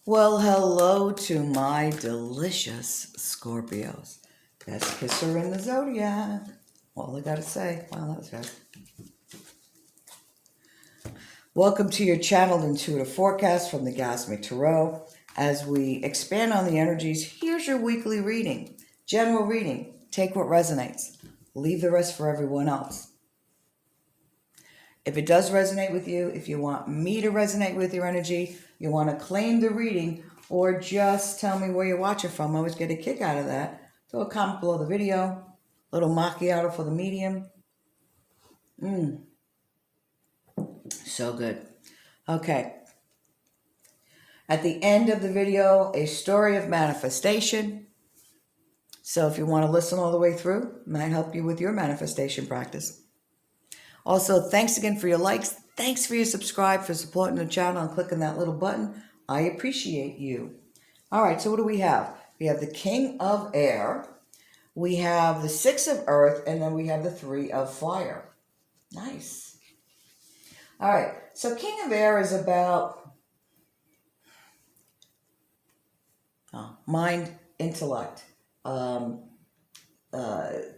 Well, hello to my delicious Scorpios. Best kisser in the zodiac. All I gotta say. Wow, that was good. Welcome to your channeled intuitive forecast from the Gasmic Tarot. As we expand on the energies, here's your weekly reading. General reading. Take what resonates. Leave the rest for everyone else. If it does resonate with you, if you want me to resonate with your energy, you want to claim the reading, or just tell me where you're watching from, I always get a kick out of that. Throw a comment below the video. Little macchiato for the medium. So good. Okay. At the end of the video, a story of manifestation. So if you want to listen all the way through, it might help you with your manifestation practice. Also, thanks again for your likes. Thanks for your subscribe, for supporting the channel and clicking that little button. I appreciate you. All right, so what do we have? We have the King of Air. We have the Six of Earth, and then we have the Three of Fire. Nice. All right, so King of Air is about mind, intellect,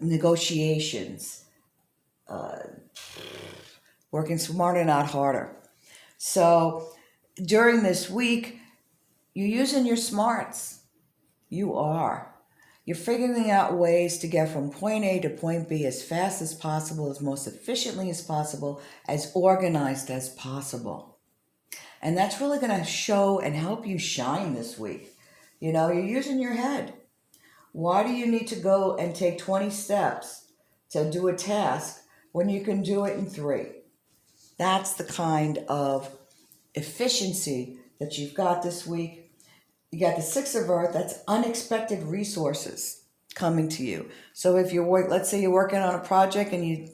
negotiations, working smarter, not harder. So during this week, you're using your smarts. You are. You're figuring out ways to get from point A to point B as fast as possible, as most efficiently as possible, as organized as possible. And that's really going to show and help you shine this week. You know, you're using your head. Why do you need to go and take 20 steps to do a task when you can do it in 3? That's the kind of efficiency that you've got this week. You got the Six of Earth, that's unexpected resources coming to you. So if you're, let's say you're working on a project and you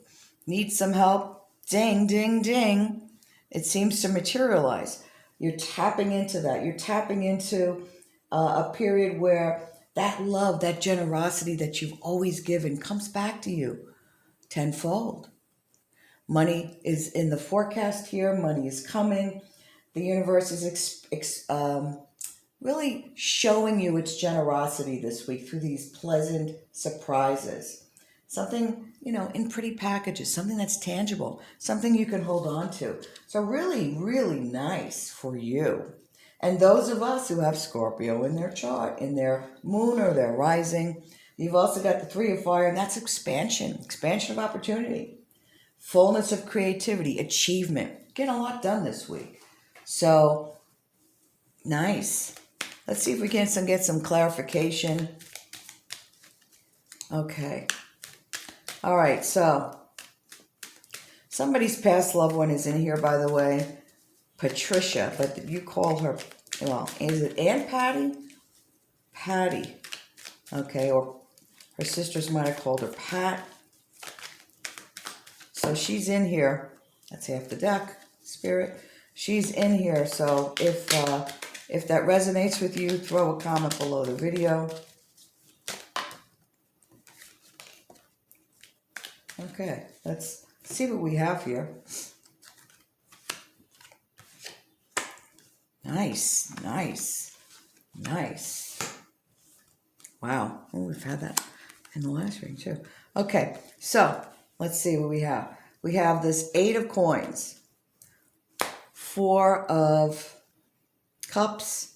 need some help, ding, ding, ding, it seems to materialize. You're tapping into that. You're tapping into a period where that love, that generosity that you've always given comes back to you tenfold. Money is in the forecast here. Money is coming. The universe is really showing you its generosity this week through these pleasant surprises. Something, in pretty packages, something that's tangible, something you can hold on to. So really, really nice for you. And those of us who have Scorpio in their chart, in their moon or their rising, you've also got the Three of Fire, and that's expansion of opportunity, fullness of creativity, achievement. Getting a lot done this week. So, nice. Let's see if we can get some clarification. Okay. All right, so somebody's past loved one is in here, by the way. Patricia, but you call her, well, is it Aunt Patty? Patty. Okay, or her sisters might have called her Pat. So she's in here. That's half the deck, Spirit. She's in here, so if that resonates with you, throw a comment below the video. Okay, let's see what we have here. Nice, nice, nice. Wow, oh, we've had that in the last reading too. Okay, so let's see what we have. We have this Eight of Coins, Four of Cups,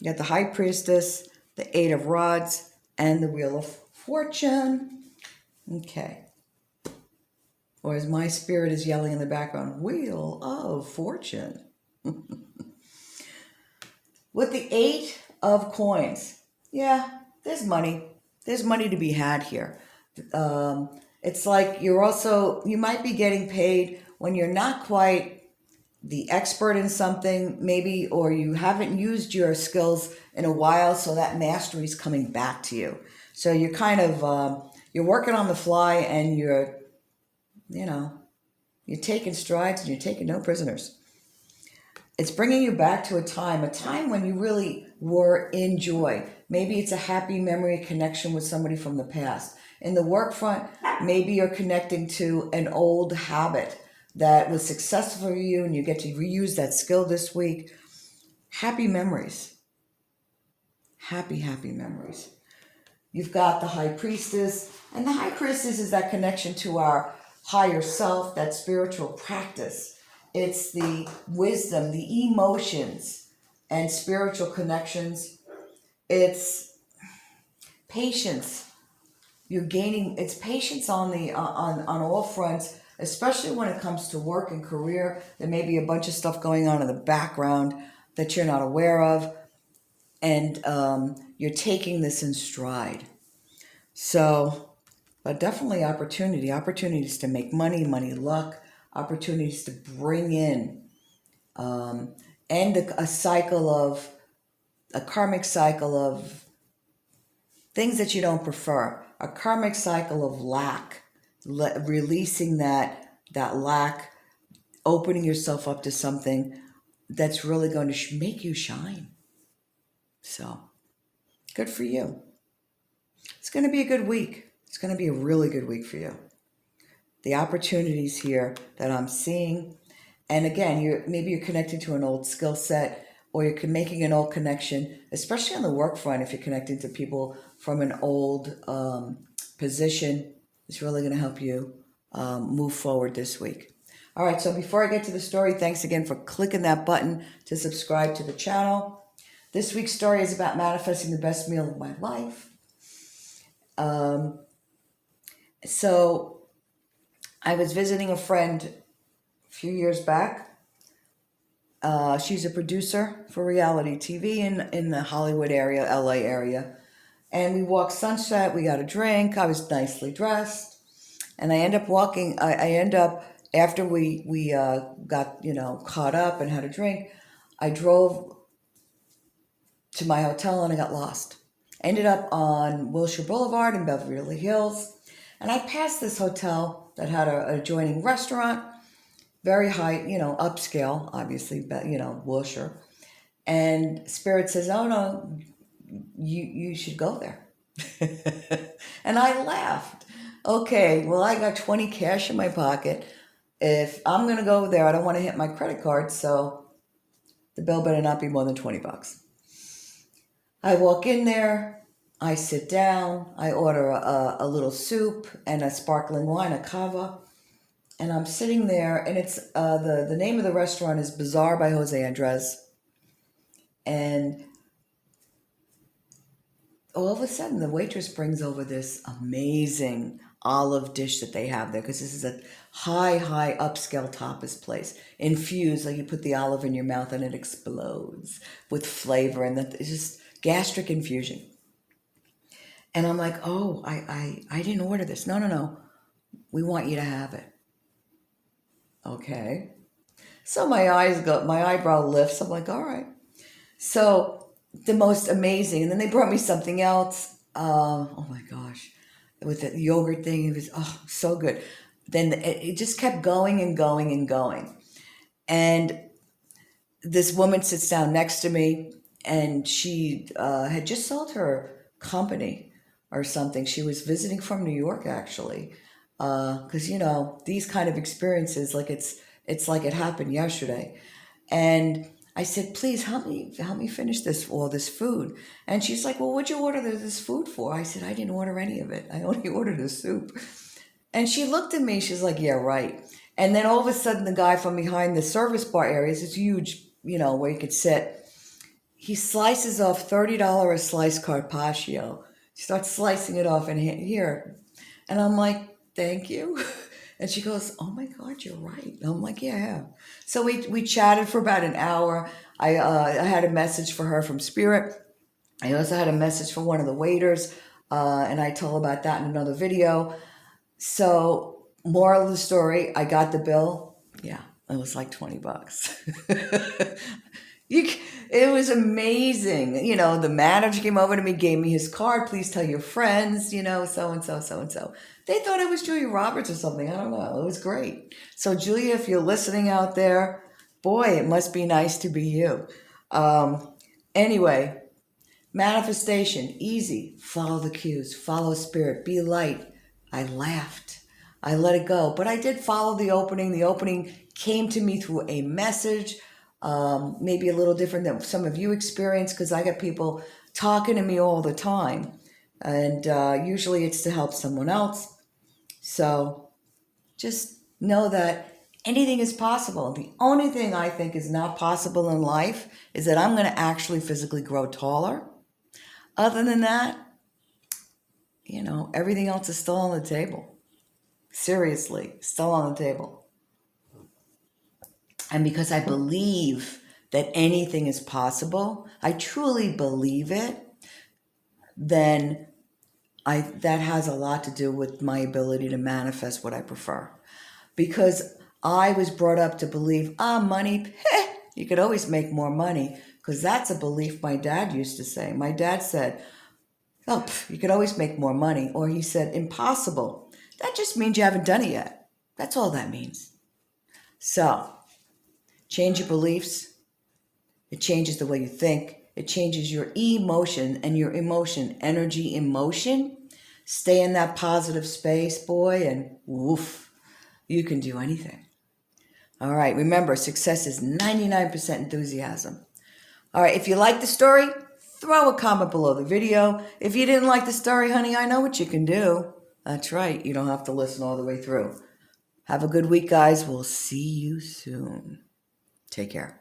you got the High Priestess, the Eight of Rods, and the Wheel of Fortune. Okay. Or as my spirit is yelling in the background, Wheel of Fortune. With the Eight of Coins, yeah, there's money. There's money to be had here. It's like you might be getting paid when you're not quite the expert in something, maybe, or you haven't used your skills in a while, so that mastery is coming back to you. So you're kind of, you're working on the fly, and you're taking strides, and you're taking no prisoners. It's bringing you back to a time when you really were in joy. Maybe it's a happy memory, a connection with somebody from the past. In the work front, maybe you're connecting to an old habit that was successful for you, and you get to reuse that skill this week. happy memories. Happy, happy memories. You've got the High Priestess, and the High Priestess is that connection to our higher self, that spiritual practice. It's the wisdom, the emotions, and spiritual connections. It's patience. You're gaining. It's patience on the on all fronts, especially when it comes to work and career. There may be a bunch of stuff going on in the background that you're not aware of, and you're taking this in stride. So, but definitely opportunities to make money, money luck, opportunities to bring in, and a karmic cycle of things that you don't prefer, a karmic cycle of lack, releasing that lack, opening yourself up to something that's really going to make you shine. So, good for you. It's going to be a good week. It's going to be a really good week for you. The opportunities here that I'm seeing, and again, maybe you're connected to an old skill set, or you're making an old connection, especially on the work front. If you're connecting to people from an old position, it's really going to help you move forward this week. All right, so before I get to the story, thanks again for clicking that button to subscribe to the channel. This week's story is about manifesting the best meal of my life. So I was visiting a friend a few years back. She's a producer for reality TV in the Hollywood area, LA area. And we walked Sunset, we got a drink, I was nicely dressed. And I end up, after we got, caught up and had a drink, I drove to my hotel and I got lost. Ended up on Wilshire Boulevard in Beverly Hills. And I passed this hotel that had an adjoining restaurant, very high, upscale, obviously, Wilshire. And Spirit says, oh no, you should go there. And I laughed. Okay, well, I got 20 cash in my pocket. If I'm going to go there, I don't want to hit my credit card, so the bill better not be more than 20 bucks. I walk in there, I sit down, I order a little soup and a sparkling wine, a cava, and I'm sitting there, and it's the name of the restaurant is Bazaar by Jose Andres, and all of a sudden the waitress brings over this amazing olive dish that they have there, because this is a high upscale tapas place, infused, like you put the olive in your mouth and it explodes with flavor, and it's just gastric infusion. And I'm like, oh, I didn't order this. No, we want you to have it. Okay. So my eyebrow lifts. I'm like, all right. So the most amazing, and then they brought me something else. Oh my gosh, with the yogurt thing, it was so good. Then it just kept going and going and going. And this woman sits down next to me, and she had just sold her company or something. She was visiting from New York, actually, because these kind of experiences, like it's like it happened yesterday. And I said, please help me finish all this food. And she's like, well, what'd you order this food for? I said, I didn't order any of it. I only ordered a soup. And she looked at me, she's like, yeah, right. And then all of a sudden, the guy from behind the service bar area, it's huge, where you could sit, he slices off $30 a slice carpaccio. She starts slicing it off, and here. And I'm like, thank you. And she goes, oh my God, you're right. And I'm like, yeah, I have. So we chatted for about an hour. I had a message for her from Spirit. I also had a message for one of the waiters, and I told about that in another video. So, moral of the story, I got the bill. Yeah, it was like 20 bucks. It was amazing. The manager came over to me, gave me his card. Please tell your friends, so and so. They thought it was Julia Roberts or something. I don't know. It was great. So, Julia, if you're listening out there, boy, it must be nice to be you. Anyway, manifestation, easy. Follow the cues. Follow Spirit. Be light. I laughed. I let it go. But I did follow the opening. The opening came to me through a message maybe a little different than some of you experience, because I get people talking to me all the time. And usually it's to help someone else. So just know that anything is possible. The only thing I think is not possible in life is that I'm going to actually physically grow taller. Other than that, everything else is still on the table. Seriously, still on the table. And because I believe that anything is possible, I truly believe it, then that has a lot to do with my ability to manifest what I prefer. Because I was brought up to believe, money, you could always make more money. Because that's a belief my dad used to say. My dad said, you could always make more money. Or he said, impossible. That just means you haven't done it yet. That's all that means. So, change your beliefs. It changes the way you think. It changes your emotion and your emotion, energy in motion. Stay in that positive space, boy, and woof, you can do anything. All right, remember, success is 99% enthusiasm. All right, if you like the story, throw a comment below the video. If you didn't like the story, honey, I know what you can do. That's right, you don't have to listen all the way through. Have a good week, guys. We'll see you soon. Take care.